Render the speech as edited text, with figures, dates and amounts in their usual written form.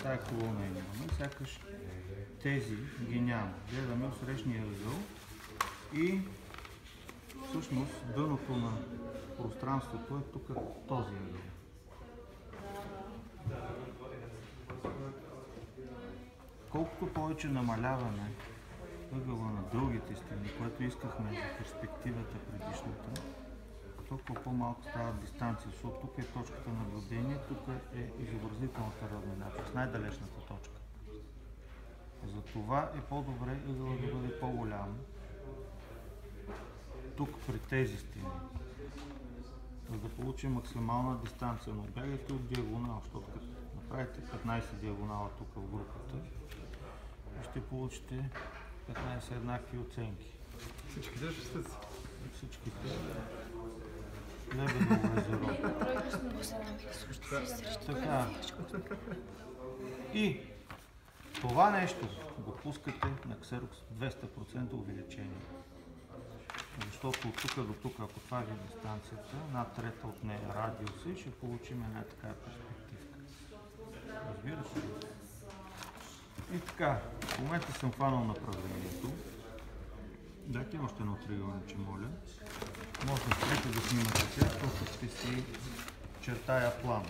тая колона имаме, сякаш тези ги няма. Гледаме отсрещния ъгъл и всъщност дъното на пространството е тук този ъгъл. Колкото повече намаляваме ъгъла на другите стени, което искахме за перспективата предишната, толкова по-малко става дистанция, защото тук е точката на наблюдение, тук е изобразителната равнина, с най-далечната точка. Затова е по-добре ъгълът да бъде по-голям тук при тези стени, за да получим максимална дистанция. Но бягайте от диагонал, защото като направите 15 диагонала тук в групата, ще получите 15 еднакви оценки. Всичките ще сте си? Всичките. Лебедово езеро. Така. И това нещо го пускате на Xerox 200% увеличение. Защото от тук до тук, ако това е дистанцията, над трета от нея радиуса и ще получим една такава перспективка. Разбираш ли? И така, в момента съм фанал направлението. Дайте още едно триъгълниче, моля. Може да спрете да снимате сега, защото ще си чертая план.